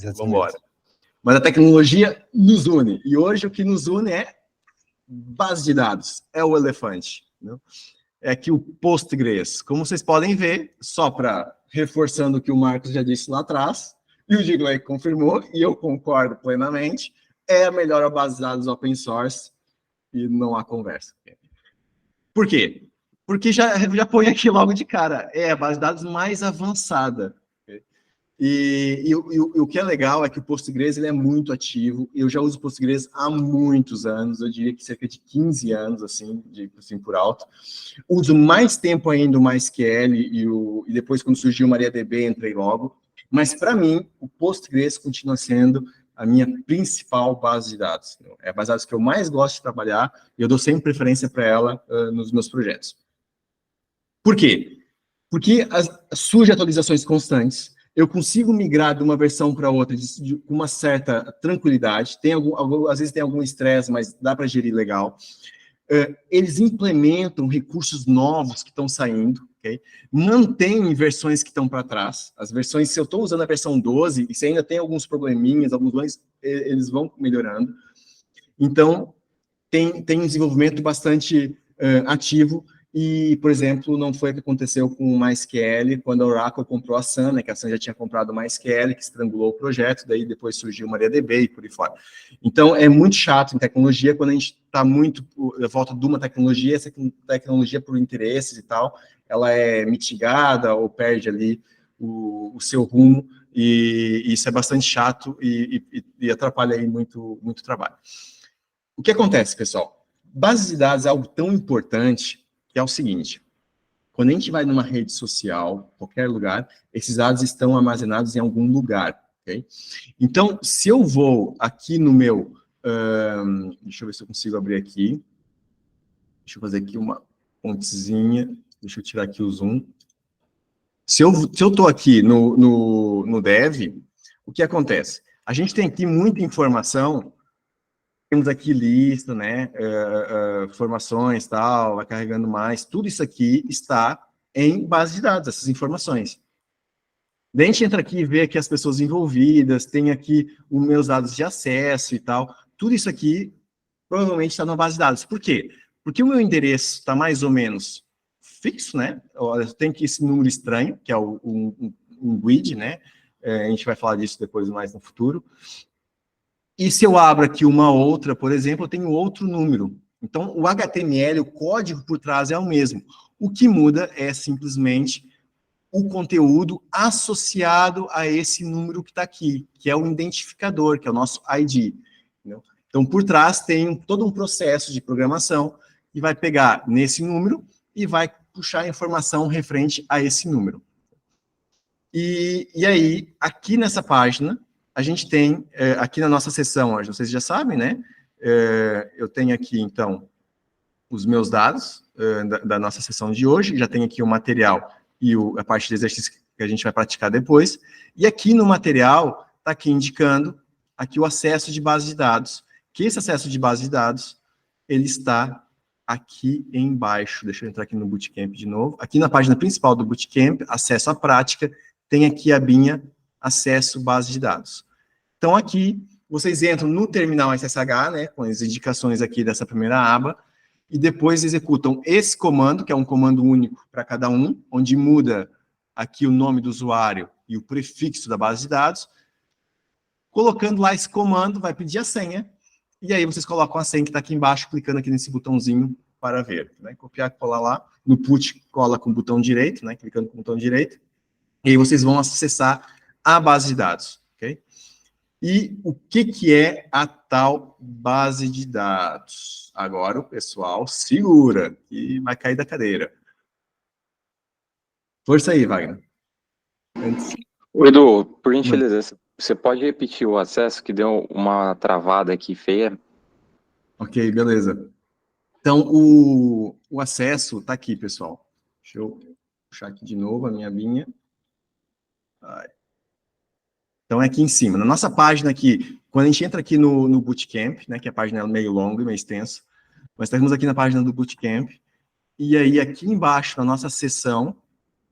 Vamos embora. Mas a tecnologia nos une. E hoje o que nos une é base de dados. É o elefante. Né? É aqui o Postgres. Como vocês podem ver, só para reforçando o que o Marcos já disse lá atrás, e o Digley confirmou, e eu concordo plenamente, é a melhor base de dados open source e não há conversa. Por quê? Porque já põe aqui logo de cara, é a base de dados mais avançada. E o que é legal é que o Postgres ele é muito ativo. Eu já uso o Postgres há muitos anos, eu diria que cerca de 15 anos, assim por alto. Uso mais tempo ainda o MySQL e depois, quando surgiu o MariaDB, entrei logo. Mas, para mim, o Postgres continua sendo a minha principal base de dados. É a base de dados que eu mais gosto de trabalhar e eu dou sempre preferência para ela nos meus projetos. Por quê? Porque surgem atualizações constantes, eu consigo migrar de uma versão para outra com uma certa tranquilidade, às vezes tem algum estresse, mas dá para gerir legal. Eles implementam recursos novos que estão saindo, okay? Mantêm versões que estão para trás. As versões, se eu estou usando a versão 12, e se ainda tem alguns probleminhas, eles vão melhorando. Então, tem um desenvolvimento bastante ativo. E, por exemplo, não foi o que aconteceu com o MySQL, quando a Oracle comprou a Sun, né, que a Sun já tinha comprado o MySQL, que estrangulou o projeto, daí depois surgiu o MariaDB e por aí fora. Então, é muito chato em tecnologia, quando a gente está muito à volta de uma tecnologia, essa tecnologia por interesses e tal, ela é mitigada ou perde ali o seu rumo, e isso é bastante chato e atrapalha aí muito trabalho. O que acontece, pessoal? Bases de dados é algo tão importante que é o seguinte, quando a gente vai numa rede social, qualquer lugar, esses dados estão armazenados em algum lugar, ok? Então, se eu vou aqui no meu... deixa eu ver se eu consigo abrir aqui. Deixa eu fazer aqui uma pontezinha. Deixa eu tirar aqui o zoom. Se eu estou aqui no Dev, o que acontece? A gente tem aqui muita informação. Temos aqui lista, né, formações, tal, vai carregando mais, tudo isso aqui está em base de dados, essas informações. Daí a gente entra aqui e vê aqui as pessoas envolvidas, tem aqui os meus dados de acesso e tal, tudo isso aqui provavelmente está na base de dados. Por quê? Porque o meu endereço está mais ou menos fixo, né, tem aqui esse número estranho, que é um GUID, né, a gente vai falar disso depois mais no futuro. E se eu abro aqui uma outra, por exemplo, eu tenho outro número. Então, o HTML, o código por trás é o mesmo. O que muda é simplesmente o conteúdo associado a esse número que está aqui, que é o identificador, que é o nosso ID. Entendeu? Então, por trás tem todo um processo de programação que vai pegar nesse número e vai puxar a informação referente a esse número. E aí, aqui nessa página, a gente tem, aqui na nossa seção, vocês já sabem, né? Eu tenho aqui, então, os meus dados da nossa sessão de hoje, já tenho aqui o material e a parte de exercício que a gente vai praticar depois. E aqui no material, está aqui indicando aqui o acesso de base de dados, que esse acesso de base de dados, ele está aqui embaixo. Deixa eu entrar aqui no Bootcamp de novo. Aqui na página principal do Bootcamp, acesso à prática, tem aqui a abinha acesso base de dados. Então, aqui, vocês entram no terminal SSH, né, com as indicações aqui dessa primeira aba, e depois executam esse comando, que é um comando único para cada um, onde muda aqui o nome do usuário e o prefixo da base de dados. Colocando lá esse comando, vai pedir a senha, e aí vocês colocam a senha que está aqui embaixo, clicando aqui nesse botãozinho para ver. Né? Copiar e colar lá. No put, cola com o botão direito, né, clicando com o botão direito, e aí vocês vão acessar a base de dados. Ok? E o que é a tal base de dados? Agora o pessoal segura e vai cair da cadeira. Força aí, Wagner. Edu, por gentileza, você pode repetir o acesso, que deu uma travada aqui feia? Ok, beleza. Então, o acesso está aqui, pessoal. Deixa eu puxar aqui de novo a minha abinha. Então, é aqui em cima. Na nossa página aqui, quando a gente entra aqui no Bootcamp, né, que a página é meio longa e meio extensa, nós estamos aqui na página do Bootcamp, e aí aqui embaixo, na nossa seção,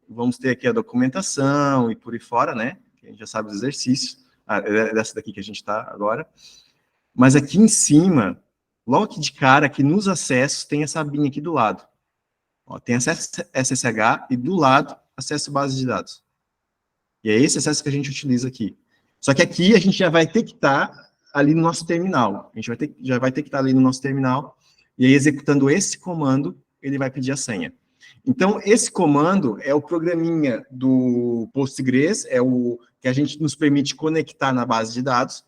vamos ter aqui a documentação e por aí fora, né, que a gente já sabe os exercícios. É dessa daqui que a gente está agora. Mas aqui em cima, logo aqui de cara, aqui nos acessos, tem essa abinha aqui do lado. Ó, tem acesso SSH e do lado, acesso base de dados. E é esse acesso que a gente utiliza aqui. Só que aqui a gente já vai ter que estar ali no nosso terminal. A gente já vai ter que estar ali no nosso terminal. E aí, executando esse comando, ele vai pedir a senha. Então, esse comando é o programinha do Postgres, é o que a gente nos permite conectar na base de dados.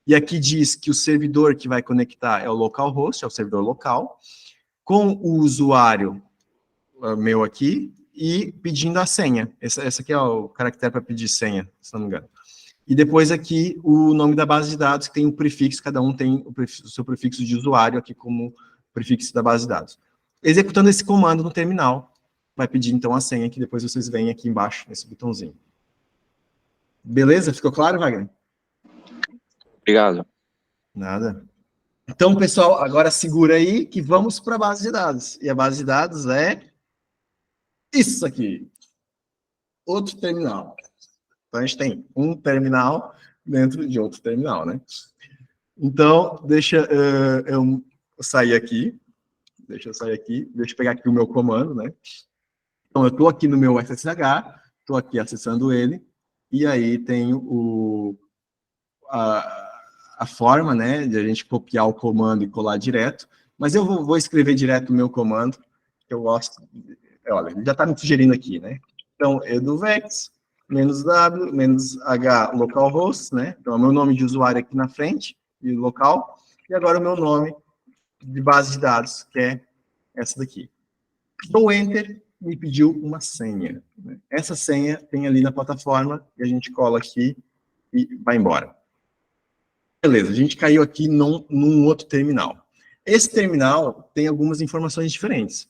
E aqui diz que o servidor que vai conectar é o localhost, é o servidor local, com o usuário meu aqui, e pedindo a senha. Essa aqui é o caractere para pedir senha, se não me engano. E depois aqui o nome da base de dados, que tem o prefixo, cada um tem o seu prefixo de usuário aqui como prefixo da base de dados. Executando esse comando no terminal, vai pedir então a senha, que depois vocês veem aqui embaixo, nesse botãozinho. Beleza? Ficou claro, Wagner? Obrigado. Nada. Então, pessoal, agora segura aí que vamos para a base de dados. E a base de dados é isso aqui. Outro terminal. Então, a gente tem um terminal dentro de outro terminal, né? Então, deixa eu sair aqui. Deixa eu pegar aqui o meu comando, né? Então, eu estou aqui no meu SSH, estou aqui acessando ele, e aí tenho a forma, né, de a gente copiar o comando e colar direto, mas eu vou escrever direto o meu comando, que eu gosto. Olha, ele já está me sugerindo aqui, né? Então, eduvex, -w, -h localhost, né? Então, é o meu nome de usuário aqui na frente, e local, e agora o meu nome de base de dados, que é essa daqui. Dou Enter, me pediu uma senha. Né? Essa senha tem ali na plataforma, e a gente cola aqui e vai embora. Beleza, a gente caiu aqui num outro terminal. Esse terminal tem algumas informações diferentes.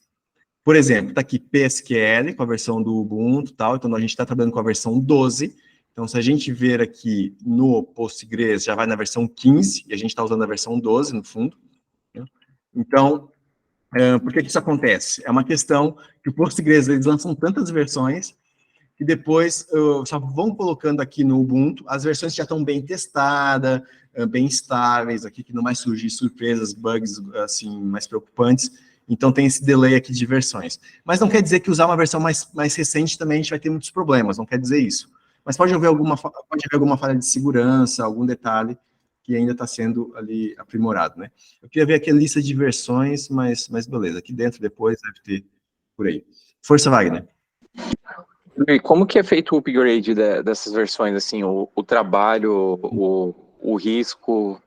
Por exemplo, está aqui PSQL, com a versão do Ubuntu e tal, então a gente está trabalhando com a versão 12. Então, se a gente ver aqui no Postgres, já vai na versão 15, e a gente está usando a versão 12, no fundo. Né? Então, por que isso acontece? É uma questão que o Postgres, eles lançam tantas versões, que depois só vão colocando aqui no Ubuntu, as versões já estão bem testadas, bem estáveis, aqui que não vai surgir surpresas, bugs, assim, mais preocupantes. Então, tem esse delay aqui de versões. Mas não quer dizer que usar uma versão mais recente também a gente vai ter muitos problemas, não quer dizer isso. Mas pode haver alguma falha de segurança, algum detalhe que ainda está sendo ali aprimorado, né? Eu queria ver aqui a lista de versões, mas beleza. Aqui dentro depois deve ter por aí. Força, Wagner. E como que é feito o upgrade dessas versões, assim, o trabalho, o risco?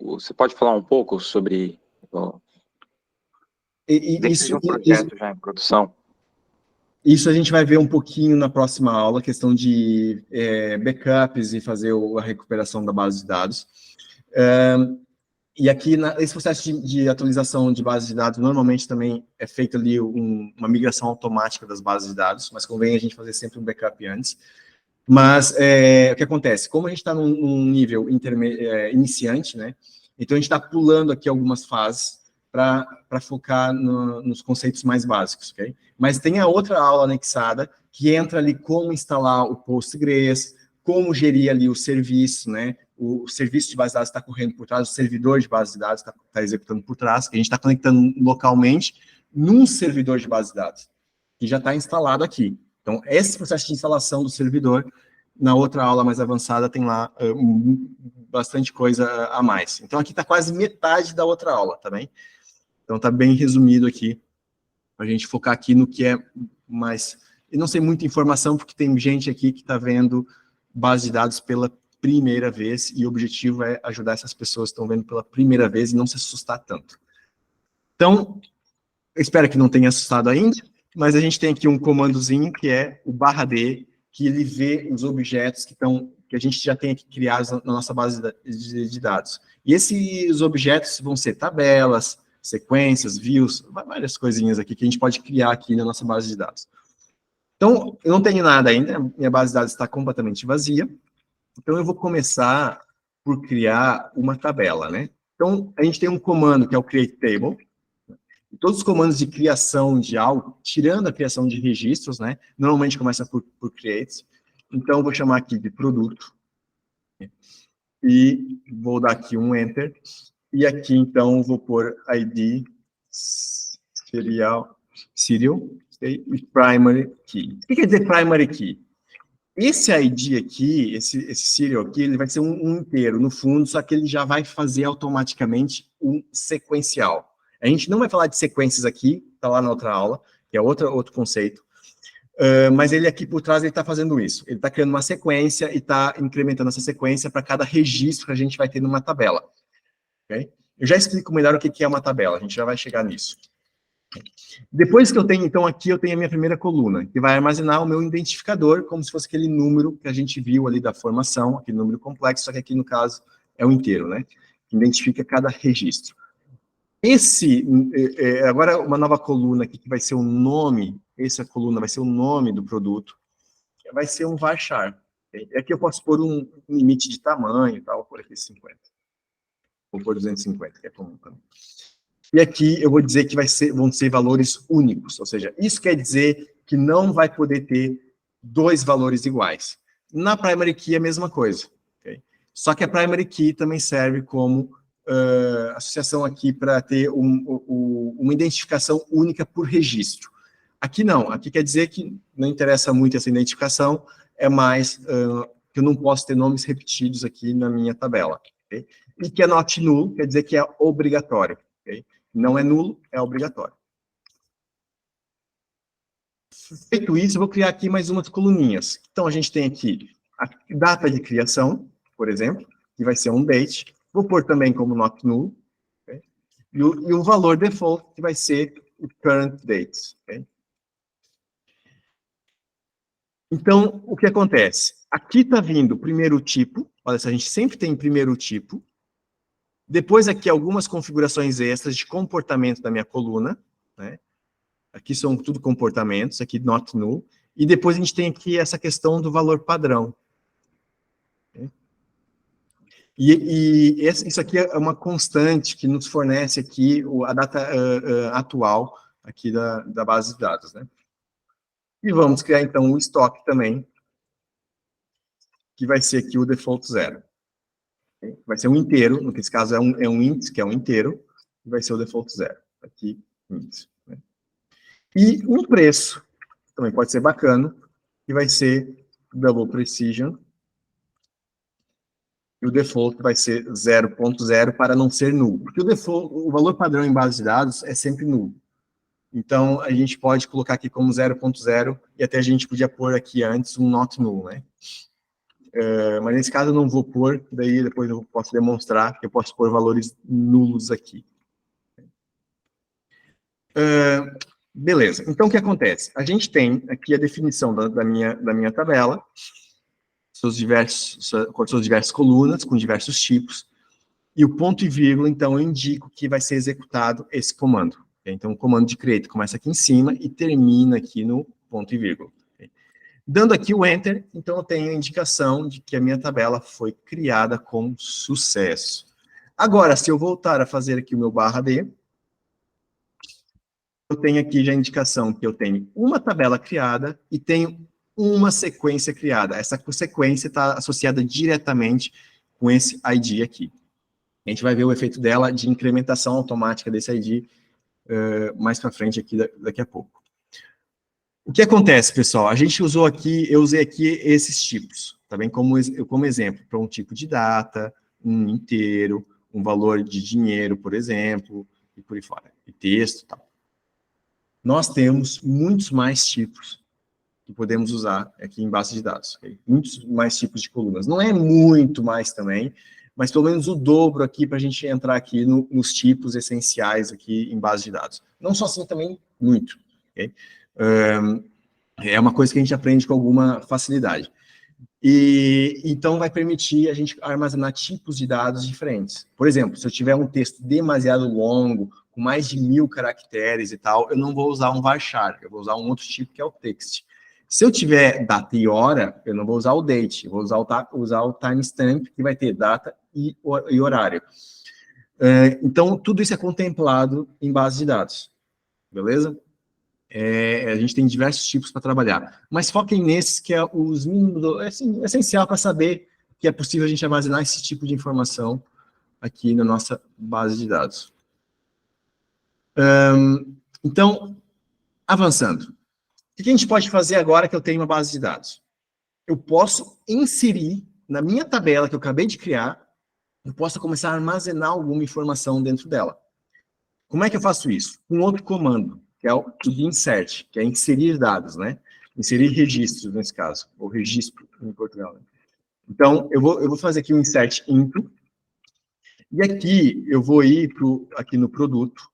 Você pode falar um pouco sobre... Isso, um projeto já em produção. Isso a gente vai ver um pouquinho na próxima aula, questão de backups e fazer a recuperação da base de dados. E aqui, esse processo de atualização de base de dados, normalmente também é feita ali uma migração automática das bases de dados, mas convém a gente fazer sempre um backup antes. Mas o que acontece? Como a gente está num nível iniciante, né? Então a gente está pulando aqui algumas fases para focar nos conceitos mais básicos, ok? Mas tem a outra aula anexada, que entra ali como instalar o Postgres, como gerir ali o serviço, né? O serviço de base de dados está correndo por trás, o servidor de base de dados está executando por trás, que a gente está conectando localmente num servidor de base de dados, que já está instalado aqui. Então, esse processo de instalação do servidor, na outra aula mais avançada, tem lá bastante coisa a mais. Então, aqui está quase metade da outra aula, tá bem? Então, está bem resumido aqui, para a gente focar aqui no que é mais... Eu não sei muita informação, porque tem gente aqui que está vendo base de dados pela primeira vez, e o objetivo é ajudar essas pessoas que estão vendo pela primeira vez e não se assustar tanto. Então, eu espero que não tenha assustado ainda, mas a gente tem aqui um comandozinho, que é o /d, que ele vê os objetos que a gente já tem aqui criados na nossa base de dados. E esses objetos vão ser tabelas, sequências, views, várias coisinhas aqui que a gente pode criar aqui na nossa base de dados. Então, eu não tenho nada ainda, minha base de dados está completamente vazia, então eu vou começar por criar uma tabela, né? Então, a gente tem um comando que é o create table, e todos os comandos de criação de algo, tirando a criação de registros, né? Normalmente começa por create, então eu vou chamar aqui de produto, E vou dar aqui um Enter. E aqui, então, vou pôr ID serial, okay? E primary key. O que quer dizer primary key? Esse ID aqui, esse serial aqui, ele vai ser um inteiro, no fundo, só que ele já vai fazer automaticamente um sequencial. A gente não vai falar de sequências aqui, tá lá na outra aula, que é outro conceito, mas ele aqui por trás, ele está fazendo isso. Ele está criando uma sequência e está incrementando essa sequência para cada registro que a gente vai ter numa tabela. Okay? Eu já explico melhor o que é uma tabela, a gente já vai chegar nisso. Depois que eu tenho, então, aqui eu tenho a minha primeira coluna, que vai armazenar o meu identificador, como se fosse aquele número que a gente viu ali da formação, aquele número complexo, só que aqui, no caso, é o inteiro, né? Que identifica cada registro. Agora, uma nova coluna aqui, que vai ser o nome, essa coluna vai ser o nome do produto, vai ser um varchar. Okay? Aqui eu posso pôr um limite de tamanho, tal, vou pôr aqui 50. Vou pôr 250, que é comum também. E aqui eu vou dizer que vão ser valores únicos, ou seja, isso quer dizer que não vai poder ter dois valores iguais. Na primary key é a mesma coisa, okay? Só que a primary key também serve como associação aqui para ter uma identificação única por registro. Aqui não, aqui quer dizer que não interessa muito essa identificação, é mais que eu não posso ter nomes repetidos aqui na minha tabela. Okay? E que é not null, quer dizer que é obrigatório. Okay? Não é nulo, é obrigatório. Feito isso, eu vou criar aqui mais umas coluninhas. Então, a gente tem aqui a data de criação, por exemplo, que vai ser um date. Vou pôr também como not null. Okay? E o valor default, que vai ser o current date. Okay? Então, o que acontece? Aqui está vindo o primeiro tipo. Olha, a gente sempre tem primeiro tipo. Depois aqui algumas configurações extras de comportamento da minha coluna, né? Aqui são tudo comportamentos, aqui not null. E depois a gente tem aqui essa questão do valor padrão. Okay? Isso aqui é uma constante que nos fornece aqui a data atual aqui da base de dados, né? E vamos criar então o estoque também, que vai ser aqui o default 0. Vai ser um inteiro, no caso é um int, que é um inteiro, e vai ser o default 0. Aqui, int. Né? E um preço, também pode ser bacana, que vai ser double precision, e o default vai ser 0.0 para não ser nulo. Porque o valor padrão em base de dados é sempre nulo. Então, a gente pode colocar aqui como 0.0, e até a gente podia pôr aqui antes um not null, né? Mas nesse caso eu não vou pôr, daí depois eu posso demonstrar que eu posso pôr valores nulos aqui. Beleza, então o que acontece? A gente tem aqui a definição da minha tabela, com as suas diversas colunas, com diversos tipos, e o ponto e vírgula, então, eu indico que vai ser executado esse comando. Então, o comando de create começa aqui em cima e termina aqui no ponto e vírgula. Dando aqui o Enter, então eu tenho a indicação de que a minha tabela foi criada com sucesso. Agora, se eu voltar a fazer aqui o meu /D, eu tenho aqui já a indicação que eu tenho uma tabela criada e tenho uma sequência criada. Essa sequência está associada diretamente com esse ID aqui. A gente vai ver o efeito dela de incrementação automática desse ID mais para frente aqui daqui a pouco. O que acontece, pessoal? Eu usei aqui esses tipos, tá bem? Como exemplo, para um tipo de data, um inteiro, um valor de dinheiro, por exemplo, e por aí fora, e texto e tal. Nós temos muitos mais tipos que podemos usar aqui em base de dados, okay? Muitos mais tipos de colunas. Não é muito mais também, mas pelo menos o dobro aqui para a gente entrar aqui nos tipos essenciais aqui em base de dados. Não só assim, também muito, ok? É uma coisa que a gente aprende com alguma facilidade. E então vai permitir a gente armazenar tipos de dados diferentes. Por exemplo, se eu tiver um texto demasiado longo, com mais de 1000 caracteres e tal, eu não vou usar um varchar, eu vou usar um outro tipo que é o text. Se eu tiver data e hora, eu não vou usar o date, eu vou usar o timestamp, que vai ter data e horário. Então, tudo isso é contemplado em base de dados, beleza? A gente tem diversos tipos para trabalhar, mas foquem nesses que é os mínimos, essencial para saber que é possível a gente armazenar esse tipo de informação aqui na nossa base de dados. Então, avançando. O que a gente pode fazer agora que eu tenho uma base de dados? Eu posso inserir na minha tabela que eu acabei de criar, eu posso começar a armazenar alguma informação dentro dela. Como é que eu faço isso? Com outro comando, que é o de insert, que é inserir dados, né? Inserir registros, nesse caso, ou registro em Portugal. Né? Então, eu vou fazer aqui um insert into, e aqui eu vou ir aqui no produto.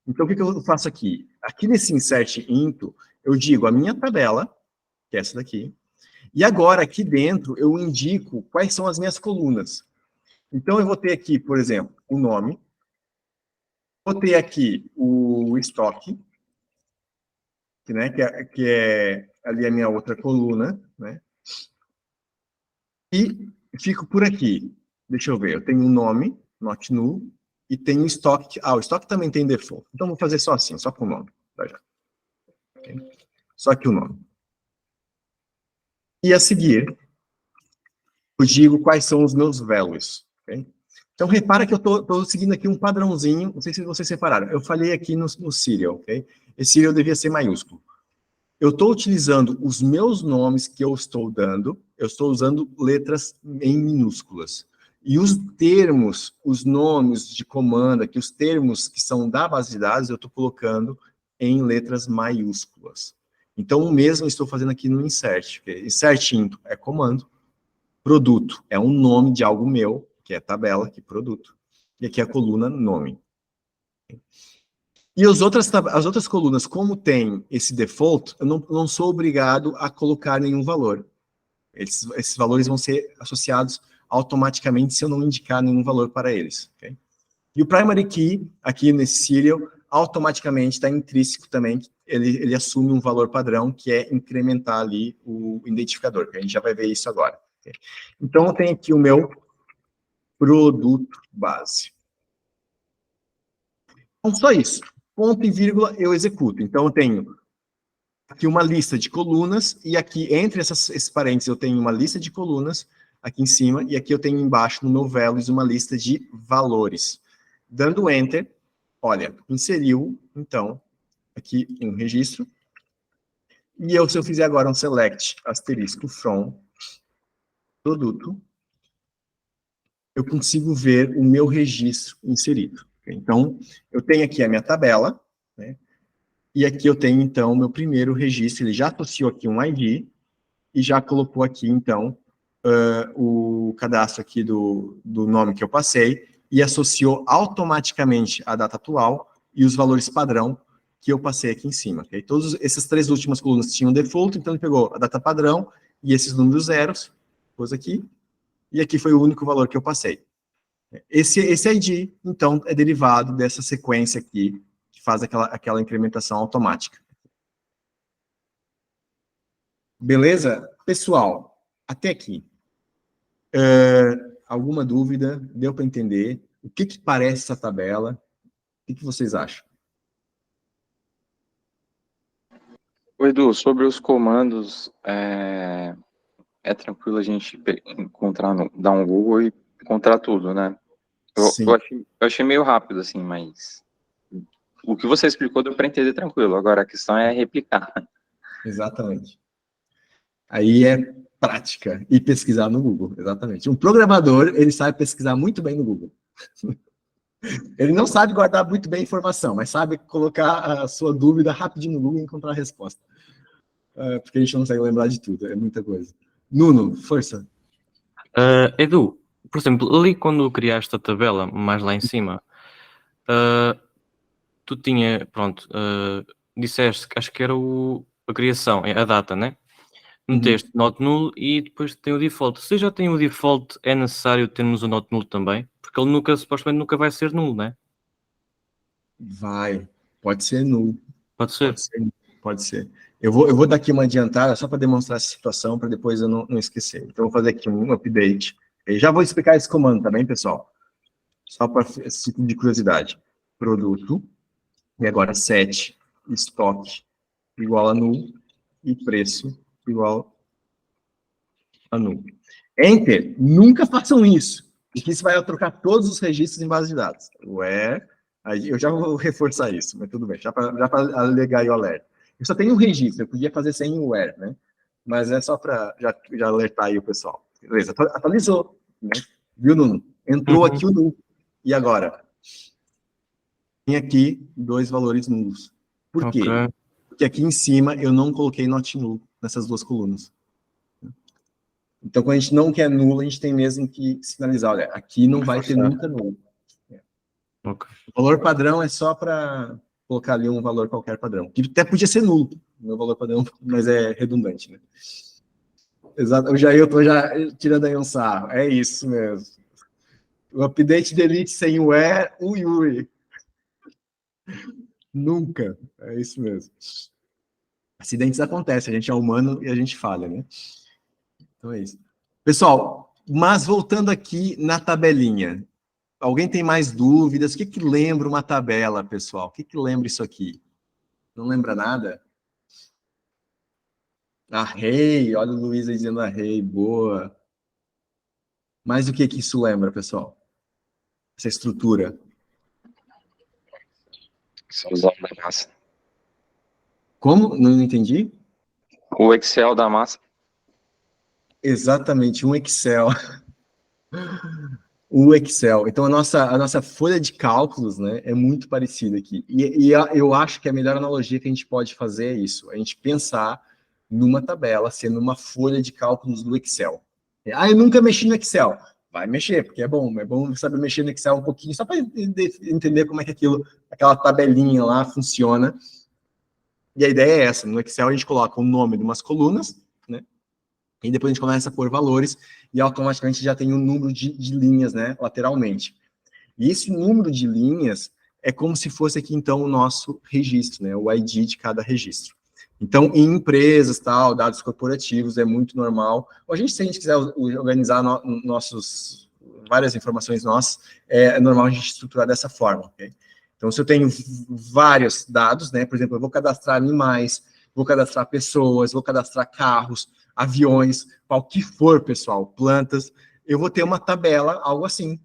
Então, o que eu faço aqui? Aqui nesse insert into, eu digo a minha tabela, que é essa daqui, e agora aqui dentro eu indico quais são as minhas colunas. Então, eu vou ter aqui, por exemplo, o nome, vou ter aqui o estoque, né, que é ali a minha outra coluna, né? E fico por aqui. Deixa eu ver, eu tenho um nome, not null, e tenho o estoque. Ah, o estoque também tem default. Então, vou fazer só assim, só com o nome. Tá, já. Okay. Só aqui o nome. E a seguir, eu digo quais são os meus values. Okay? Então, repara que eu estou seguindo aqui um padrãozinho, não sei se vocês separaram. Eu falei aqui no serial, ok? Esse serial devia ser maiúsculo. Eu estou utilizando os meus nomes que eu estou dando, eu estou usando letras em minúsculas. E os termos, os nomes de comando, aqui, os termos que são da base de dados, eu estou colocando em letras maiúsculas. Então, o mesmo eu estou fazendo aqui no insert. Okay? Insert into é comando, produto é um nome de algo meu, que é tabela, que é produto. E aqui a coluna nome. E as outras colunas, como tem esse default, eu não sou obrigado a colocar nenhum valor. Esses valores vão ser associados automaticamente se eu não indicar nenhum valor para eles. Okay? E o primary key, aqui nesse serial, automaticamente está intrínseco também, ele assume um valor padrão, que é incrementar ali o identificador, que a gente já vai ver isso agora. Okay? Então, eu tenho aqui o meu produto base. Então, só isso. Ponto e vírgula, eu executo. Então, eu tenho aqui uma lista de colunas, e aqui, entre esses parênteses, eu tenho uma lista de colunas, aqui em cima, e aqui eu tenho embaixo, no meu values, uma lista de valores. Dando Enter, olha, inseriu, então, aqui um registro, e se eu fizer agora um select asterisco from produto, eu consigo ver o meu registro inserido. Então, eu tenho aqui a minha tabela, né? E aqui eu tenho, então, o meu primeiro registro, ele já associou aqui um ID, e já colocou aqui, então, o cadastro aqui do nome que eu passei, e associou automaticamente a data atual e os valores padrão que eu passei aqui em cima. Okay? Todas essas três últimas colunas tinham default, então ele pegou a data padrão e esses números zeros, pôs aqui, e aqui foi o único valor que eu passei. Esse ID, então, é derivado dessa sequência aqui, que faz aquela incrementação automática. Beleza? Pessoal, até aqui. Alguma dúvida? Deu para entender? O que parece essa tabela? O que vocês acham? Edu, sobre os comandos, é tranquilo a gente encontrar, dar um Google e encontrar tudo, né? Eu achei meio rápido, assim, mas o que você explicou deu para entender tranquilo. Agora, a questão é replicar. Exatamente. Aí é prática e pesquisar no Google, exatamente. Um programador, ele sabe pesquisar muito bem no Google. Ele não sabe guardar muito bem a informação, mas sabe colocar a sua dúvida rapidinho no Google e encontrar a resposta. Porque a gente não consegue lembrar de tudo, é muita coisa. Nuno, força. Edu, por exemplo, ali quando criaste a tabela, mais lá em cima, tu tinha, pronto, disseste que acho que era a criação, a data, né? Meteste not null e depois tem o default. Se já tem o default, é necessário termos o not null também? Porque ele supostamente nunca vai ser null, né? Vai, pode ser null. Pode ser. Pode ser. Eu vou dar aqui uma adiantada só para demonstrar essa situação, para depois eu não esquecer. Então, eu vou fazer aqui um update. Eu já vou explicar esse comando, tá bem, pessoal? Só para esse tipo de curiosidade. Produto, e agora set estoque igual a null, e preço igual a null. Enter, nunca façam isso, porque isso vai trocar todos os registros em base de dados. Where, aí eu já vou reforçar isso, mas tudo bem, já para alegar aí o alerta. Eu só tenho um registro, eu podia fazer sem o where, né? Mas é só para já alertar aí o pessoal. Beleza, atualizou, né? Viu, Nuno? Entrou aqui o nulo. E agora? Tem aqui 2 valores nulos. Por quê? Porque aqui em cima eu não coloquei not null nessas 2 colunas. Então, quando a gente não quer nulo, a gente tem mesmo que sinalizar, olha, aqui não vai ter nunca nulo. O valor padrão é só para colocar ali um valor qualquer padrão, que até podia ser nulo, meu valor padrão, mas é redundante, né? Exato, o Jair, eu tô já tirando aí um sarro, é isso mesmo. O update delete sem o where, ui. Nunca, é isso mesmo. Acidentes acontecem, a gente é humano e a gente falha, né? Então é isso. Pessoal, mas voltando aqui na tabelinha, alguém tem mais dúvidas? O que lembra uma tabela, pessoal? O que lembra isso aqui? Não lembra nada? Array, olha o Luiz aí dizendo array, boa. Mas o que isso lembra, pessoal? Essa estrutura. Excelzão da massa. Como? Não entendi? O Excel da massa. Exatamente, um Excel. O Excel. Então, a nossa folha de cálculos, né, é muito parecida aqui. E eu acho que a melhor analogia que a gente pode fazer é isso. A gente pensar numa tabela, sendo uma folha de cálculos do Excel. Eu nunca mexi no Excel. Vai mexer, porque é bom saber mexer no Excel um pouquinho, só para entender como é que aquela tabelinha lá funciona. E a ideia é essa. No Excel, a gente coloca o nome de umas colunas, né? E depois a gente começa a pôr valores e automaticamente já tem um número de linhas, né, lateralmente. E esse número de linhas é como se fosse aqui, então, o nosso registro, né, o ID de cada registro. Então, em empresas, tal, dados corporativos, é muito normal. Ou se a gente quiser organizar várias informações nossas, é normal a gente estruturar dessa forma, ok? Então, se eu tenho vários dados, né, por exemplo, eu vou cadastrar animais, vou cadastrar pessoas, vou cadastrar carros, aviões, qual que for, pessoal, plantas, eu vou ter uma tabela, algo assim,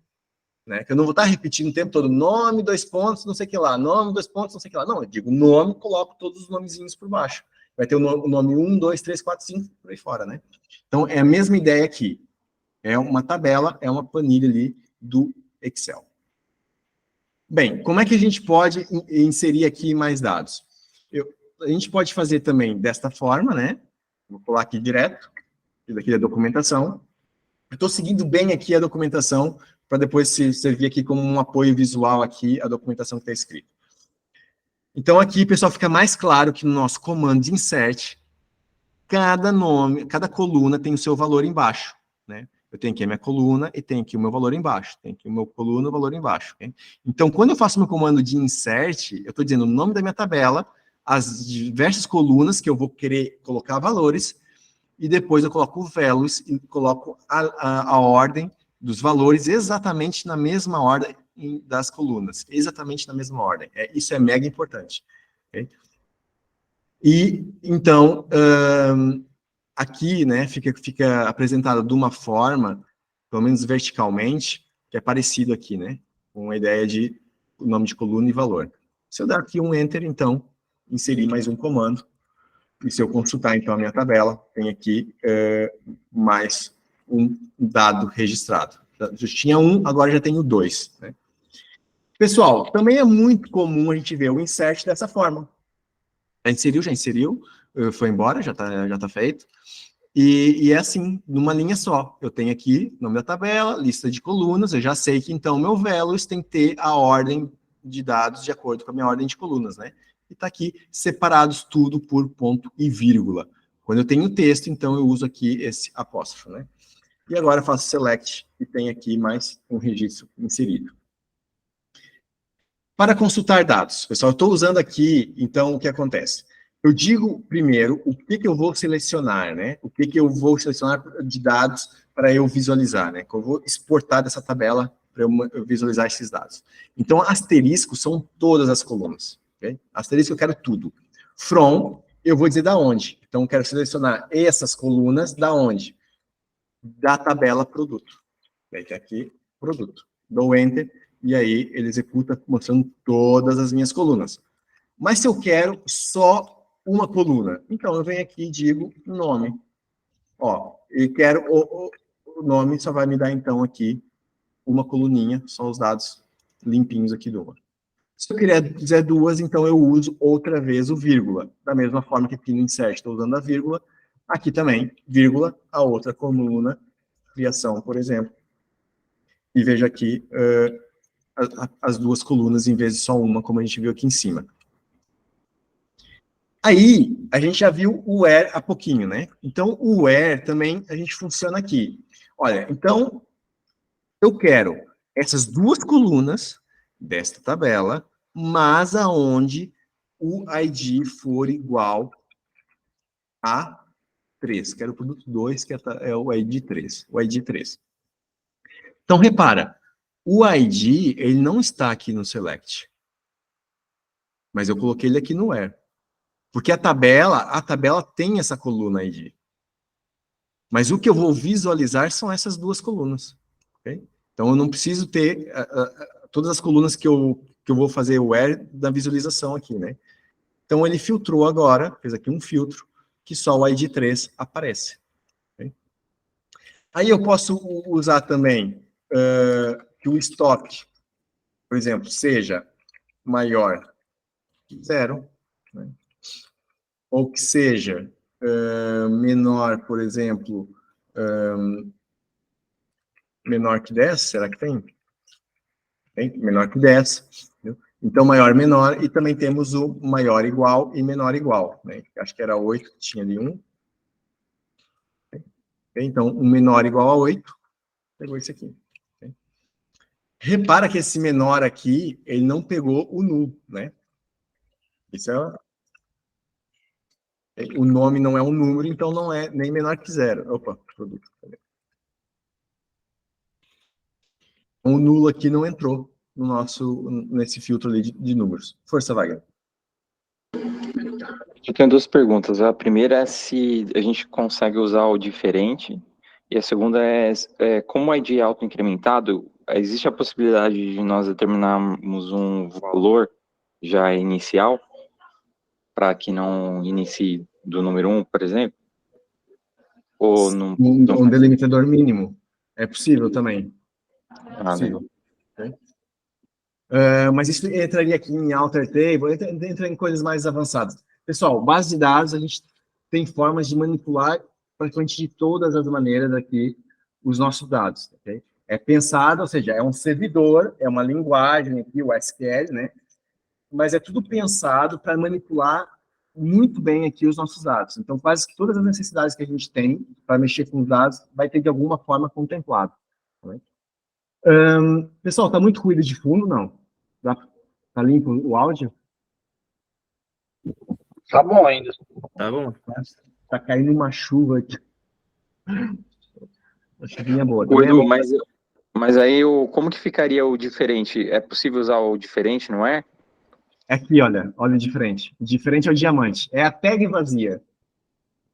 né? Que eu não vou estar repetindo o tempo todo, nome, 2 pontos, não sei o que lá, nome, 2 pontos, não sei o que lá. Não, eu digo nome, coloco todos os nomezinhos por baixo. Vai ter o nome 1, 2, 3, 4, 5, por aí fora, né? Então, é a mesma ideia aqui. É uma tabela, é uma planilha ali do Excel. Bem, como é que a gente pode inserir aqui mais dados? A gente pode fazer também desta forma, né? Vou colar aqui direto, isso aqui é a documentação. Eu estou seguindo bem aqui a documentação, para depois servir aqui como um apoio visual aqui, a documentação que está escrita. Então, aqui, pessoal, fica mais claro que no nosso comando de insert, cada coluna tem o seu valor embaixo, né? Eu tenho aqui a minha coluna e tenho aqui o meu valor embaixo. Tem aqui o meu coluna e o valor embaixo. Okay? Então, quando eu faço meu comando de insert, eu estou dizendo o nome da minha tabela, as diversas colunas que eu vou querer colocar valores, e depois eu coloco o values e coloco a ordem dos valores exatamente na mesma ordem das colunas. Exatamente na mesma ordem. Isso é mega importante. Okay? E, então, aqui, né, fica apresentado de uma forma, pelo menos verticalmente, que é parecido aqui, né, com a ideia de nome de coluna e valor. Se eu dar aqui um Enter, então, inserir mais um comando, e se eu consultar, então, a minha tabela, tem aqui mais um dado registrado. Já tinha um, agora já tenho 2. Né? Pessoal, também é muito comum a gente ver o insert dessa forma. Já inseriu, foi embora, já tá feito. E é assim, numa linha só. Eu tenho aqui, nome da tabela, lista de colunas, eu já sei que, então, meu values tem que ter a ordem de dados de acordo com a minha ordem de colunas, né? E está aqui separados tudo por ponto e vírgula. Quando eu tenho texto, então eu uso aqui esse apóstrofo, né? E agora eu faço select e tem aqui mais um registro inserido. Para consultar dados, pessoal, eu estou usando aqui, então, o que acontece? Eu digo primeiro o que eu vou selecionar, né? O que eu vou selecionar de dados para eu visualizar, né? Que eu vou exportar dessa tabela para eu visualizar esses dados. Então, asterisco são todas as colunas. Okay? Asterisco eu quero tudo. From, eu vou dizer da onde. Então, eu quero selecionar essas colunas da onde? da tabela produto. Aqui, produto. Dou Enter, e aí ele executa mostrando todas as minhas colunas. Mas se eu quero só uma coluna, então eu venho aqui e digo nome. Ó, e quero o nome, só vai me dar então aqui uma coluninha, só os dados limpinhos aqui do outro. Se eu quiser dizer duas, então eu uso outra vez o vírgula. Da mesma forma que aqui no insert estou usando a vírgula, aqui também, vírgula, a outra coluna, criação, por exemplo. E veja aqui as duas colunas em vez de só uma, como a gente viu aqui em cima. Aí, a gente já viu o where há pouquinho, né? Então, o where também a gente funciona aqui. Olha, então, eu quero essas duas colunas desta tabela, mas aonde o ID for igual a 3. Quero o produto 2, que é o ID 3. O ID 3. Então, repara, o ID, ele não está aqui no select. Mas eu coloquei ele aqui no where. Porque a tabela tem essa coluna ID. Mas o que eu vou visualizar são essas duas colunas. Okay? Então, eu não preciso ter todas as colunas que eu vou fazer o where da visualização aqui, né? Então, ele filtrou agora, fez aqui um filtro, que só o ID 3 aparece. Okay? Aí eu posso usar também que o estoque, por exemplo, seja maior que 0, né? Ou que seja menor, por exemplo, menor que 10, será que tem? Tem? Menor que 10. Entendeu? Então, maior, menor, e também temos o maior igual e menor igual. Né? Acho que era 8, tinha ali 1. Então, um menor igual a 8, pegou esse aqui. Repara que esse menor aqui, ele não pegou o null, né? Isso o nome não é um número, então não é nem menor que 0. Opa, produto. O nulo aqui não entrou nesse filtro ali de números. Força, Wagner. Eu tenho duas perguntas. A primeira é se a gente consegue usar o diferente, e a segunda é como o ID é auto-incrementado, existe a possibilidade de nós determinarmos um valor já inicial, para que não inicie do número 1, por exemplo? Ou não, um delimitador mínimo. É possível também. É possível. Mas isso entraria aqui em alter table, entra em coisas mais avançadas. Pessoal, base de dados, a gente tem formas de manipular praticamente de todas as maneiras aqui os nossos dados. Okay? É pensado, ou seja, é um servidor, é uma linguagem aqui, o SQL, né? Mas é tudo pensado para manipular muito bem aqui os nossos dados. Então, quase que todas as necessidades que a gente tem para mexer com os dados vai ter de alguma forma contemplado. Tá? Pessoal, tá muito ruído de fundo, não? Tá limpo o áudio? Tá bom ainda. Tá bom. Tá caindo uma chuva aqui. Uma chuvinha boa. O Edu, mas aí como que ficaria o diferente? É possível usar o diferente, não é? Aqui, olha o diferente. O diferente é o diamante. É a tag vazia.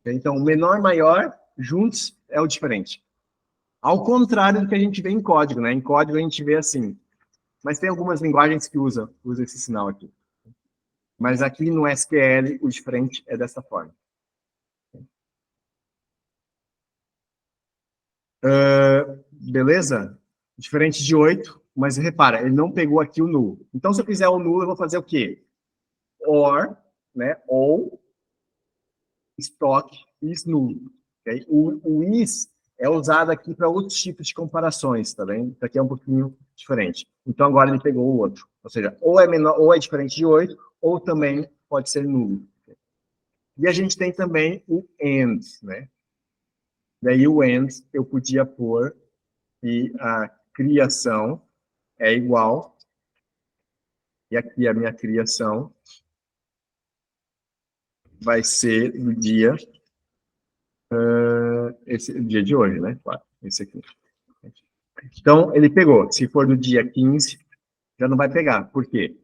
Então, menor, maior, juntos é o diferente. Ao contrário do que a gente vê em código, né? Em código a gente vê assim. Mas tem algumas linguagens que usa esse sinal aqui. Mas aqui no SQL, o diferente é dessa forma. Beleza? Diferente de 8, mas repara, ele não pegou aqui o null. Então, se eu quiser o null, eu vou fazer o quê? Or, né? Ou, stock, is null. Okay? O is é usado aqui para outros tipos de comparações, tá bem? Isso aqui é um pouquinho diferente. Então, agora ele pegou o outro. Ou seja, ou é menor, ou é diferente de 8, ou também pode ser nulo. E a gente tem também o AND, né? Daí o AND eu podia pôr que a criação é igual, e aqui a minha criação vai ser no dia, esse dia de hoje, né? Claro, esse aqui. Então, ele pegou. Se for do dia 15, já não vai pegar. Por quê?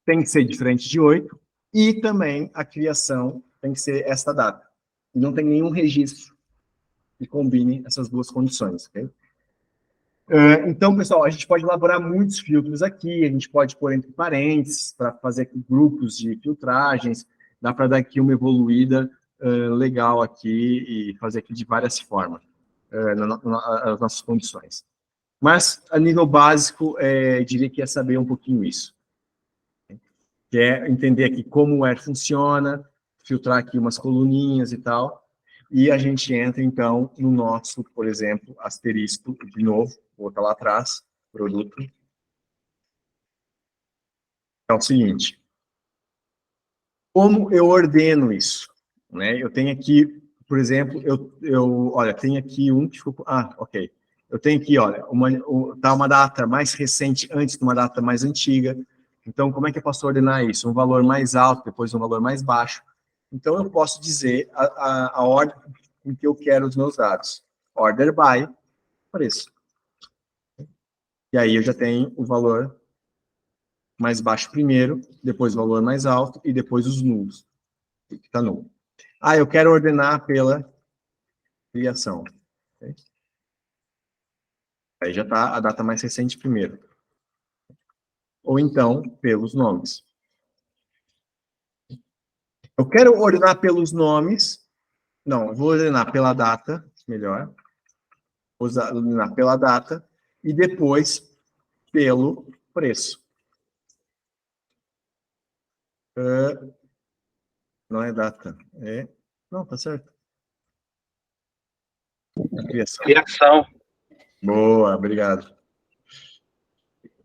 Tem que ser diferente de 8, e também a criação tem que ser esta data. E não tem nenhum registro que combine essas duas condições, ok? Então, pessoal, a gente pode elaborar muitos filtros aqui, a gente pode pôr entre parênteses para fazer aqui grupos de filtragens, dá para dar aqui uma evoluída legal aqui e fazer aqui de várias formas, nas nossas condições. Mas, a nível básico, diria que é saber um pouquinho isso. Que é entender aqui como o Air funciona, filtrar aqui umas coluninhas e tal, e a gente entra, então, no nosso, por exemplo, asterisco, de novo, vou botar lá atrás, produto. É o seguinte, como eu ordeno isso? Né? Eu tenho aqui, por exemplo, olha, tem aqui um que ficou... Ah, ok. Eu tenho aqui, olha, tá uma data mais recente antes de uma data mais antiga. Então, como é que eu posso ordenar isso? Um valor mais alto, depois um valor mais baixo. Então, eu posso dizer a ordem em que eu quero os meus dados. Order by, preço. E aí eu já tenho o valor mais baixo primeiro, depois o valor mais alto e depois os nulos. Que está nulo. Ah, eu quero ordenar pela criação. Aí já está a data mais recente primeiro. Ou então, pelos nomes. Eu quero ordenar pelos nomes. Não, eu vou ordenar pela data, melhor. Vou ordenar pela data e depois pelo preço. Não é data, é... Não, tá certo. Criação. Boa, obrigado.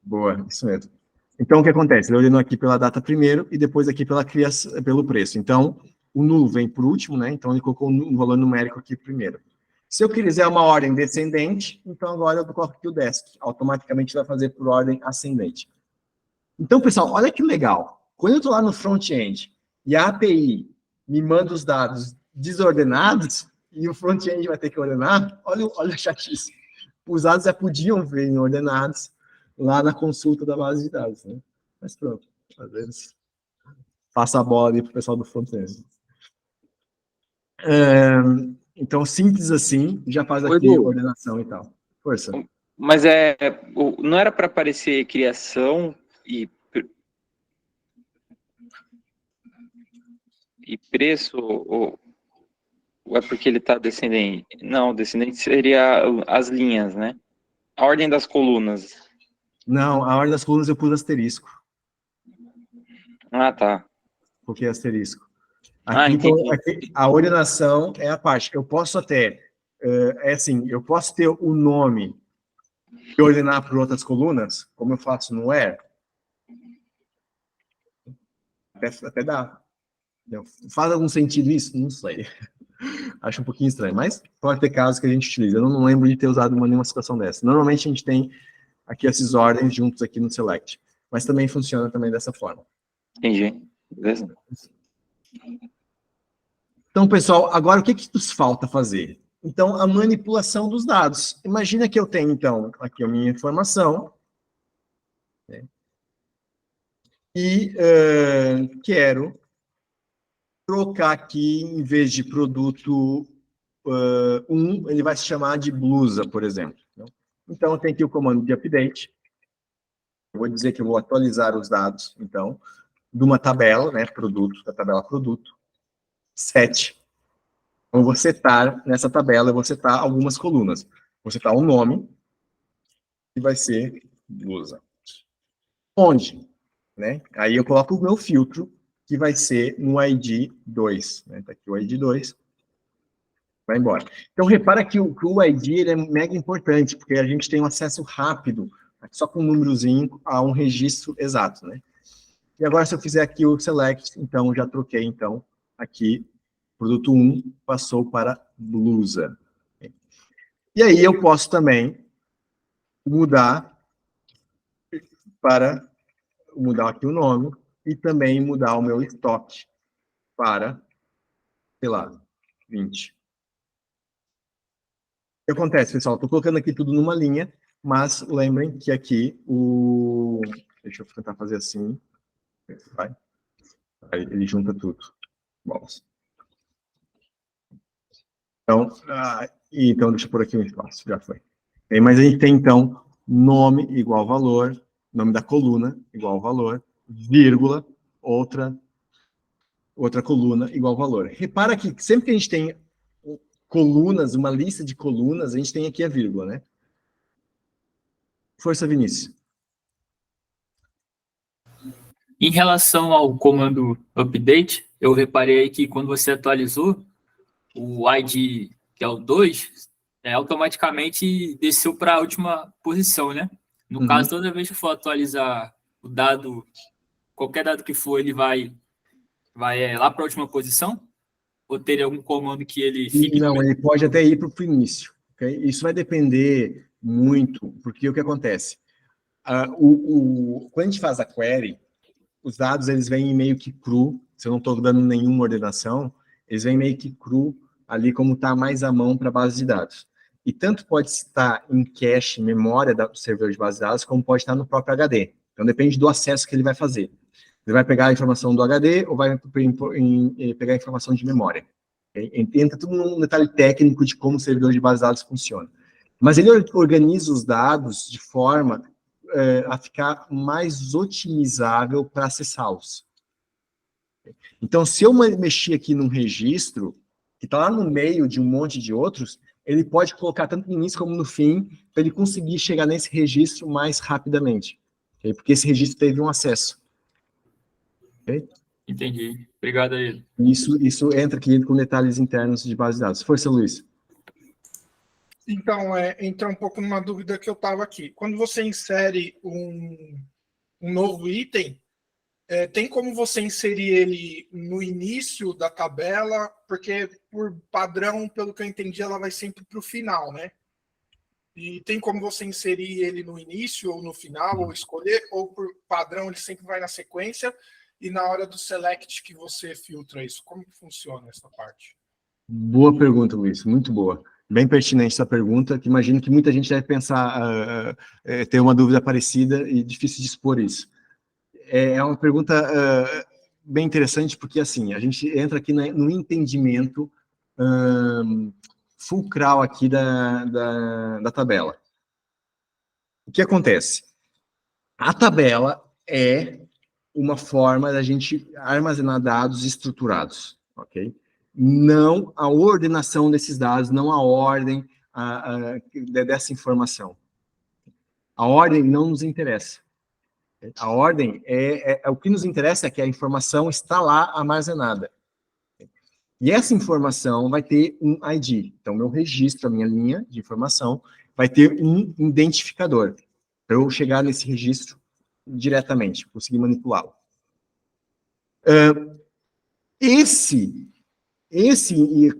Boa, isso mesmo. Então, o que acontece? Ele ordenou aqui pela data primeiro e depois aqui pela criação, pelo preço. Então, o nulo vem por último, né? Então, ele colocou um valor numérico aqui primeiro. Se eu quiser uma ordem descendente, então agora eu coloco aqui o desc. Automaticamente vai fazer por ordem ascendente. Então, pessoal, olha que legal. Quando eu estou lá no front-end e a API me manda os dados desordenados e o front-end vai ter que ordenar, olha a chatice. Os dados já podiam vir ordenados lá na consulta da base de dados, né? Mas pronto, às vezes passa a bola ali para o pessoal do front-end. Então, simples assim, já faz aqui Edu, ordenação e tal. Força. Mas não era para aparecer criação e preço, ou é porque ele está descendente? Não, descendente seria as linhas, né? A ordem das colunas. Não, a ordem das colunas eu pus asterisco. Ah, tá. Porque é asterisco. Aqui, Entendi. aqui, a ordenação é a parte. Eu posso até, assim, eu posso ter o nome e ordenar por outras colunas, como eu faço no Where. Até dá. Faz algum sentido isso? Não sei. Acho um pouquinho estranho, mas pode ter casos que a gente utiliza. Eu não lembro de ter usado nenhuma situação dessa. Normalmente a gente tem aqui essas ordens juntos aqui no Select, mas também funciona também dessa forma. Entendi. Beleza? Então, pessoal, agora o que nos falta fazer? Então, a manipulação dos dados. Imagina que eu tenho, então, aqui a minha informação, né? E quero trocar aqui, em vez de produto 1, ele vai se chamar de blusa, por exemplo. Então, eu tenho aqui o comando de update. Eu vou dizer que eu vou atualizar os dados, então, de uma tabela, né, produto, da tabela produto, 7. Então, eu vou setar, nessa tabela, eu vou setar algumas colunas. Vou setar um nome, que vai ser blusa. Onde? Né? Aí eu coloco o meu filtro, que vai ser no ID 2. Né? Tá aqui o ID 2. Vai embora. Então, repara que o ID ele é mega importante, porque a gente tem um acesso rápido, só com um númerozinho, a um registro exato. Né? E agora, se eu fizer aqui o select, então, já troquei, então, aqui, produto 1 passou para blusa. E aí eu posso também mudar aqui o nome e também mudar o meu estoque para, sei lá, 20. O que acontece, pessoal? Estou colocando aqui tudo numa linha, mas lembrem que aqui deixa eu tentar fazer assim. Vai. Aí ele junta tudo. Vamos. Então, E, então, deixa eu pôr aqui um espaço, já foi. Mas a gente tem, então, nome igual valor, nome da coluna igual valor, vírgula, outra coluna igual valor. Repara que sempre que a gente tem colunas, uma lista de colunas, a gente tem aqui a vírgula, né? Força, Vinícius. Em relação ao comando update, eu reparei aí que quando você atualizou, o ID, que é o 2, automaticamente desceu para a última posição, né? No caso, toda vez que for atualizar o dado, qualquer dado que for, ele vai lá para a última posição? Ou teria algum comando que ele fique... Não, ele pode até ir para o início. Okay? Isso vai depender muito, porque o que acontece? Quando a gente faz a query, os dados eles vêm meio que cru, se eu não estou dando nenhuma ordenação, eles vêm meio que cru ali como está mais à mão para a base de dados. E tanto pode estar em cache, memória do servidor de base de dados, como pode estar no próprio HD. Então depende do acesso que ele vai fazer. Ele vai pegar a informação do HD ou vai pegar a informação de memória. Entra tudo num detalhe técnico de como o servidor de base de dados funciona. Mas ele organiza os dados de forma a ficar mais otimizável para acessá-los. Então, se eu mexer aqui num registro, que está lá no meio de um monte de outros, ele pode colocar tanto no início como no fim, para ele conseguir chegar nesse registro mais rapidamente. Okay? Porque esse registro teve um acesso. Okay? Entendi. Obrigado aí. Isso entra aqui com detalhes internos de base de dados. Força, Luiz. Então, entra um pouco numa dúvida que eu estava aqui. Quando você insere um novo item, tem como você inserir ele no início da tabela? Porque, por padrão, pelo que eu entendi, ela vai sempre para o final, né? E tem como você inserir ele no início ou no final, ou escolher? Ou, por padrão, ele sempre vai na sequência? E na hora do select que você filtra isso? Como que funciona essa parte? Boa pergunta, Luiz. Muito boa. Bem pertinente essa pergunta, que imagino que muita gente deve pensar, ter uma dúvida parecida e difícil de expor isso. É uma pergunta bem interessante, porque assim, a gente entra aqui no entendimento fulcral aqui da tabela. O que acontece? A tabela é uma forma da gente armazenar dados estruturados, ok? Não a ordenação desses dados, não a ordem dessa informação. A ordem não nos interessa. A ordem o que nos interessa é que a informação está lá armazenada. E essa informação vai ter um ID. Então, meu registro, a minha linha de informação, vai ter um identificador para eu chegar nesse registro diretamente, conseguir manipulá-lo. Esse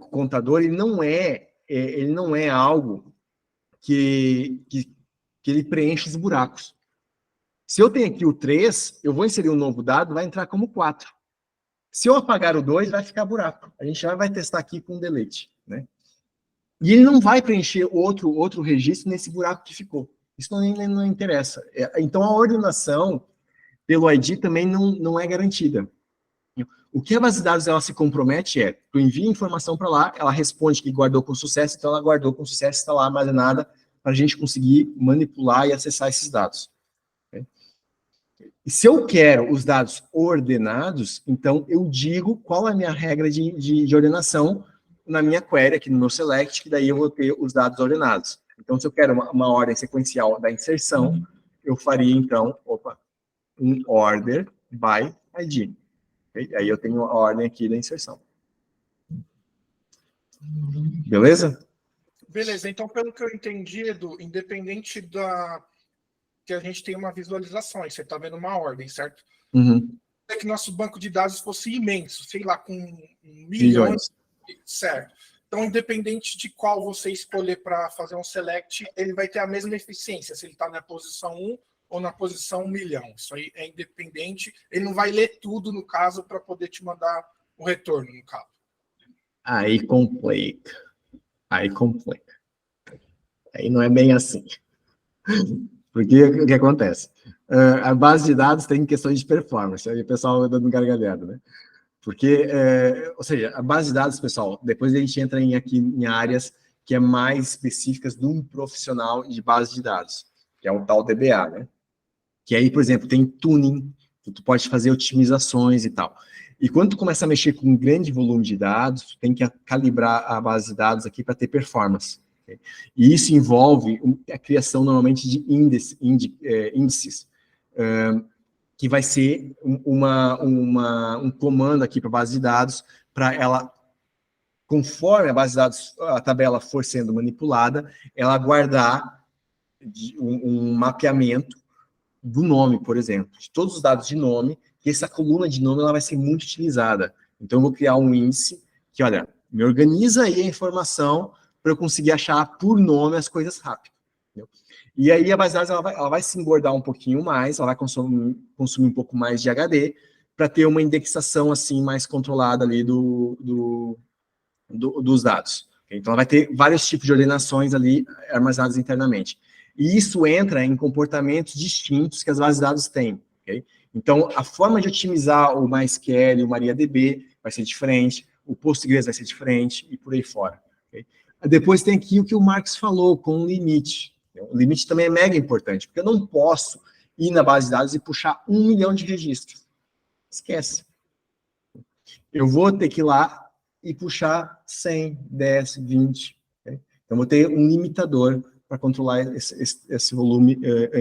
contador, ele não é algo que ele preenche os buracos. Se eu tenho aqui o 3, eu vou inserir um novo dado, vai entrar como 4. Se eu apagar o 2, vai ficar buraco. A gente já vai testar aqui com delete, né? E ele não vai preencher outro registro nesse buraco que ficou. Isso não interessa. Então, a ordenação pelo ID também não é garantida. O que a base de dados ela se compromete tu envia informação para lá, ela responde que guardou com sucesso, então ela guardou com sucesso, está lá armazenada para a gente conseguir manipular e acessar esses dados. Okay? E se eu quero os dados ordenados, então eu digo qual é a minha regra de ordenação na minha query, aqui no meu select, que daí eu vou ter os dados ordenados. Então, se eu quero uma ordem sequencial da inserção, eu faria, então, um order by ID. Okay? Aí eu tenho a ordem aqui da inserção. Beleza? Beleza, então pelo que eu entendi, Edu, independente que a gente tem uma visualização, aí você está vendo uma ordem, certo? Uhum. É que nosso banco de dados fosse imenso, sei lá, com milhões, certo? Então, independente de qual você escolher para fazer um select, ele vai ter a mesma eficiência, se ele está na posição 1 ou na posição 1 milhão. Isso aí é independente, ele não vai ler tudo, no caso, para poder te mandar o retorno, no caso. Aí complica. Aí não é bem assim. Porque o que acontece? A base de dados tem questões de performance, aí o pessoal dando gargalhada, né? Porque, ou seja, a base de dados, pessoal, depois a gente entra aqui em áreas que é mais específicas de um profissional de base de dados, que é o tal DBA, né? Que aí, por exemplo, tem tuning, tu pode fazer otimizações e tal. E quando tu começa a mexer com um grande volume de dados, tu tem que calibrar a base de dados aqui para ter performance. Okay? E isso envolve a criação, normalmente, de índices, que vai ser um comando aqui para a base de dados, para ela, conforme a base de dados, a tabela for sendo manipulada, ela guardar um mapeamento do nome, por exemplo, de todos os dados de nome, que essa coluna de nome ela vai ser muito utilizada. Então, eu vou criar um índice que, olha, me organiza aí a informação para eu conseguir achar por nome as coisas rápido. Entendeu? E aí, a base de dados ela vai se engordar um pouquinho mais, ela vai consumir um pouco mais de HD, para ter uma indexação assim mais controlada ali dos dados. Então, ela vai ter vários tipos de ordenações ali armazenadas internamente. E isso entra em comportamentos distintos que as bases de dados têm. Okay? Então, a forma de otimizar o MySQL, o MariaDB vai ser diferente, o Postgres vai ser diferente e por aí fora. Okay? Depois tem aqui o que o Marcos falou, com o limite. O limite também é mega importante, porque eu não posso ir na base de dados e puxar 1 milhão de registros. Esquece. Eu vou ter que ir lá e puxar 100, 10, 20. Okay? Então, vou ter um limitador para controlar esse volume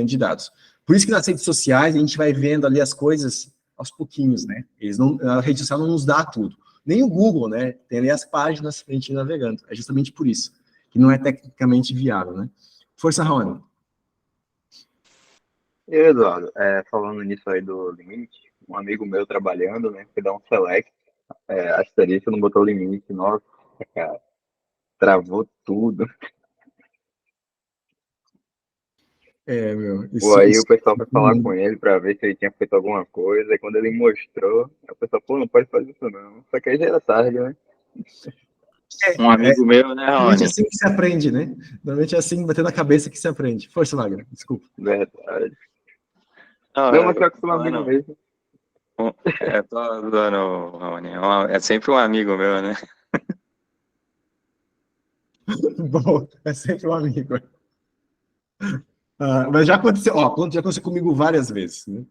de dados. Por isso que nas redes sociais a gente vai vendo ali as coisas aos pouquinhos, né? A rede social não nos dá tudo. Nem o Google, né? Tem ali as páginas para a gente ir navegando. É justamente por isso, que não é tecnicamente viável, né? Força, Rony. E aí, Eduardo, falando nisso aí do limite, um amigo meu trabalhando, né, foi dar um select, asterisco, não botou limite, nossa, cara, travou tudo. Meu, Aí o pessoal foi falar com ele pra ver se ele tinha feito alguma coisa, e quando ele mostrou, o pessoal, pô, não pode fazer isso não. Só que aí já era tarde, né? Um amigo meu, né, Normalmente é Rony? assim que se aprende, né? Normalmente é assim, batendo na cabeça que se aprende. Força, Wagner, desculpa. Verdade. Não, Não, mas só que foi um amigo mesmo. Tô dando, Rony. É sempre um amigo meu, né? Bom, é sempre um amigo. Mas já aconteceu, já aconteceu comigo várias vezes, né?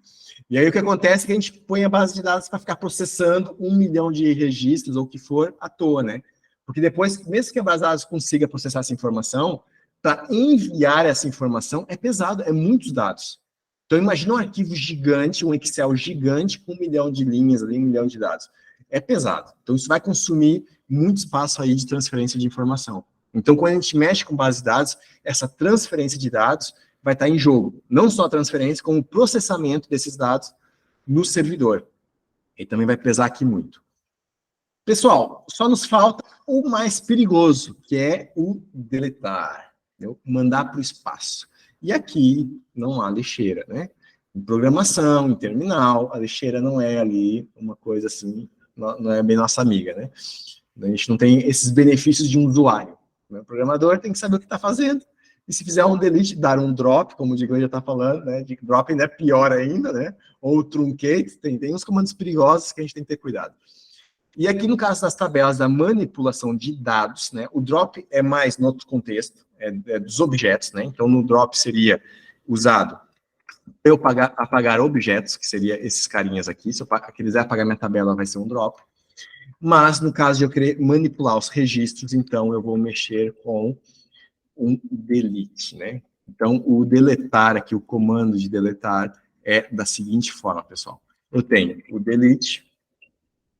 E aí o que acontece é que a gente põe a base de dados para ficar processando 1 milhão de registros ou o que for à toa, né? Porque depois, mesmo que a base de dados consiga processar essa informação, para enviar essa informação é pesado, é muitos dados. Então imagina um arquivo gigante, um Excel gigante com 1 milhão de linhas ali, 1 milhão de dados. É pesado. Então isso vai consumir muito espaço aí de transferência de informação. Então quando a gente mexe com base de dados, essa transferência de dados vai estar em jogo. Não só a transferência, como o processamento desses dados no servidor. E também vai pesar aqui muito. Pessoal, só nos falta o mais perigoso, que é o deletar. Entendeu? Mandar para o espaço. E aqui não há lixeira, né? Em programação, em terminal, a lixeira não é ali uma coisa assim, não é bem nossa amiga, né? A gente não tem esses benefícios de um usuário. O programador tem que saber o que está fazendo. E se fizer um delete, dar um drop, como o Digão já está falando, né? De drop ainda é pior ainda, né? Ou truncate, tem uns comandos perigosos que a gente tem que ter cuidado. E aqui no caso das tabelas da manipulação de dados, né? O drop é mais no outro contexto, é dos objetos, né? Então no drop seria usado eu apagar objetos, que seria esses carinhas aqui. Se eu quiser apagar minha tabela, vai ser um drop. Mas no caso de eu querer manipular os registros, então eu vou mexer com um delete, né? Então, o deletar aqui, o comando de deletar é da seguinte forma, pessoal. Eu tenho o delete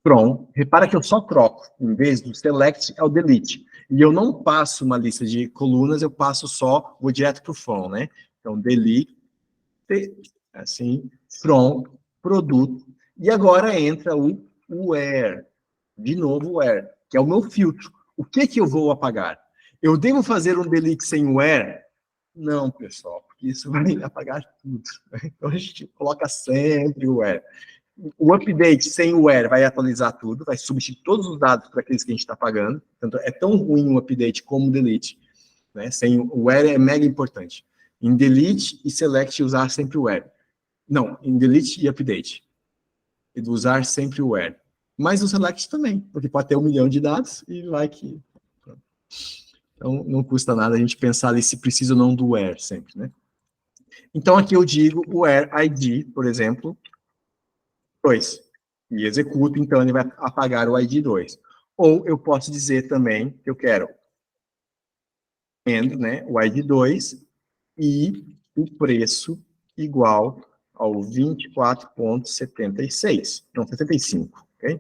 from, repara que eu só troco, em vez do select, é o delete. E eu não passo uma lista de colunas, eu passo só, vou direto para o from, né? Então, delete, assim, from, produto, e agora entra o where, de novo o where, que é o meu filtro. O que eu vou apagar? Eu devo fazer um delete sem where? Não, pessoal, porque isso vai apagar tudo. Então a gente coloca sempre o where. O update sem o where vai atualizar tudo, vai substituir todos os dados para aqueles que a gente está apagando. Tanto é tão ruim o update como o delete. Né? Sem o where é mega importante. Em delete e select usar sempre o where. Não, em delete e update. E usar sempre o where. Mas o select também, porque pode ter 1 milhão de dados e vai que... Então, não custa nada a gente pensar ali se precisa ou não do where sempre, né? Então, aqui eu digo o where ID, por exemplo, 2. E executo, então ele vai apagar o ID 2. Ou eu posso dizer também que eu quero and, né, o ID 2 e o preço igual ao 24,76. Não, 75, ok?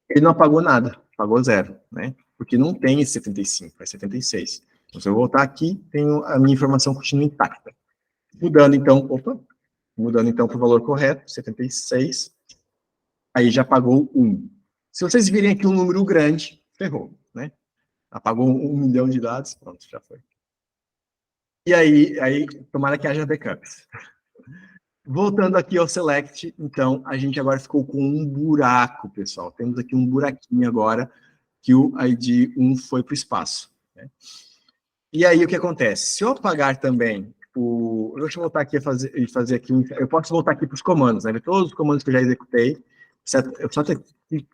Ele não apagou nada, apagou 0, né? Porque não tem esse 75, é 76. Então, se eu voltar aqui, a minha informação continua intacta. Mudando então para o valor correto, 76, aí já apagou 1. Se vocês virem aqui um número grande, ferrou, né? Apagou 1 milhão de dados, pronto, já foi. E aí tomara que haja backups. Voltando aqui ao select, então, a gente agora ficou com um buraco, pessoal. Temos aqui um buraquinho agora, que o ID 1 foi para o espaço, né? E aí, o que acontece? Se eu apagar também Deixa eu voltar aqui e fazer aqui eu posso voltar aqui para os comandos, né? Todos os comandos que eu já executei, eu só estou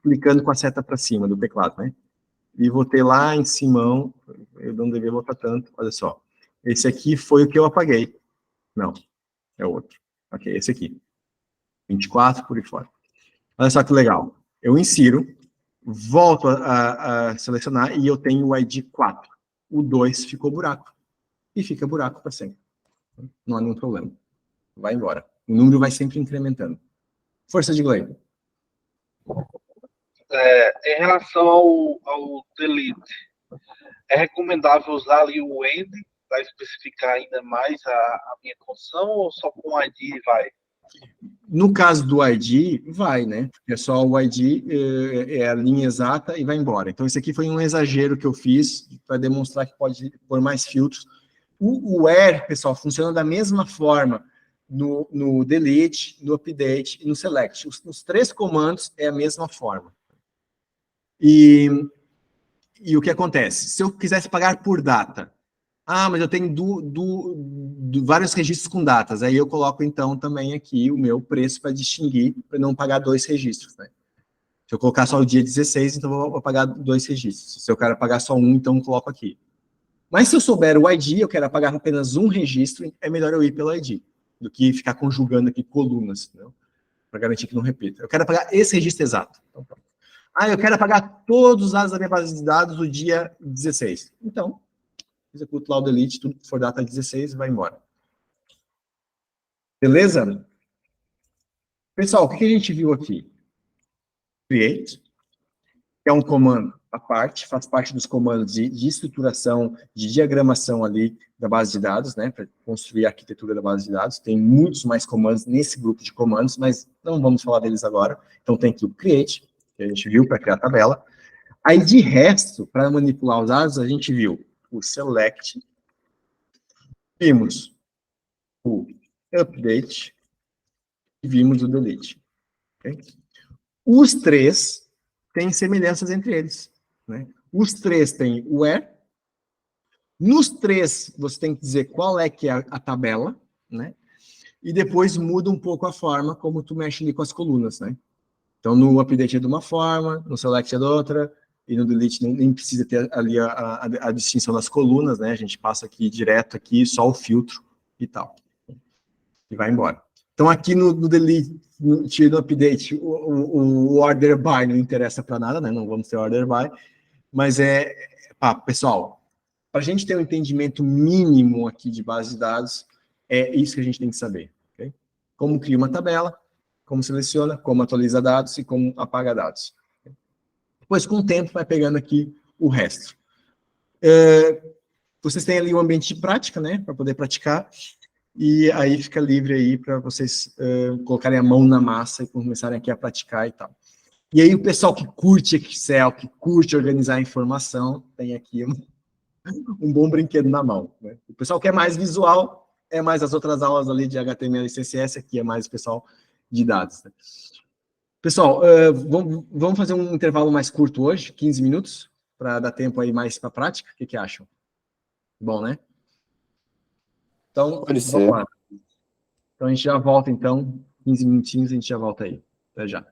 clicando com a seta para cima do teclado, né? E voltei lá em cima, eu não deveria voltar tanto, olha só. Esse aqui foi o que eu apaguei. Não, é outro. Ok, esse aqui. 24 por aí fora. Olha só que legal. Eu insiro, volto a selecionar e eu tenho o ID 4. O 2 ficou buraco. E fica buraco para sempre. Não há nenhum problema. Vai embora. O número vai sempre incrementando. Força de Gley. Em relação ao delete, é recomendável usar ali o end para especificar ainda mais a minha condição ou só com o ID vai? No caso do ID, vai, né? É só o ID, é a linha exata e vai embora. Então, esse aqui foi um exagero que eu fiz para demonstrar que pode pôr mais filtros. O where, pessoal, funciona da mesma forma no delete, no update e no select. Os 3 comandos é a mesma forma. E o que acontece? Se eu quisesse pagar por data, mas eu tenho vários registros com datas, aí eu coloco então também aqui o meu preço para distinguir, para não pagar 2 registros, né? Se eu colocar só o dia 16, então eu vou pagar 2 registros. Se eu quero pagar só um, então eu coloco aqui. Mas se eu souber o ID, eu quero apagar apenas um registro, é melhor eu ir pelo ID, do que ficar conjugando aqui colunas, né, para garantir que não repita. Eu quero apagar esse registro exato. Então, pronto. Eu quero apagar todos os dados da minha base de dados do dia 16. Então, executo lá o delete, tudo que for data 16 vai embora. Beleza? Pessoal, o que a gente viu aqui? Create, que é um comando à parte, faz parte dos comandos de estruturação, de diagramação ali da base de dados, né, para construir a arquitetura da base de dados. Tem muitos mais comandos nesse grupo de comandos, mas não vamos falar deles agora. Então, tem aqui o create, que a gente viu para criar a tabela. Aí, de resto, para manipular os dados, a gente viu o select, vimos o update e vimos o delete. Okay? Os 3 têm semelhanças entre eles, né? Os 3 têm o where. Nos 3, você tem que dizer qual é que é a tabela, né? E depois muda um pouco a forma como tu mexe ali com as colunas, né? Então, no update é de uma forma, no select é de outra, e no delete nem precisa ter ali a distinção das colunas, né? A gente passa aqui direto aqui, só o filtro e tal. E vai embora. Então, aqui no delete, no update, o order by não interessa para nada, né? Não vamos ter order by, mas pessoal, para a gente ter um entendimento mínimo aqui de base de dados, é isso que a gente tem que saber. Okay? Como cria uma tabela, como seleciona, como atualiza dados e como apaga dados. Depois, com o tempo, vai pegando aqui o resto. Vocês têm ali um ambiente de prática, né? Para poder praticar. E aí fica livre aí para vocês colocarem a mão na massa e começarem aqui a praticar e tal. E aí o pessoal que curte Excel, que curte organizar a informação, tem aqui um bom brinquedo na mão. Né? O pessoal que é mais visual, é mais as outras aulas ali de HTML e CSS, aqui é mais o pessoal de dados. Né? Pessoal, vamos fazer um intervalo mais curto hoje, 15 minutos, para dar tempo aí mais para a prática. O que acham? Bom, né? Então, vamos lá. Então, a gente já volta, então, 15 minutinhos, a gente já volta aí. Até já.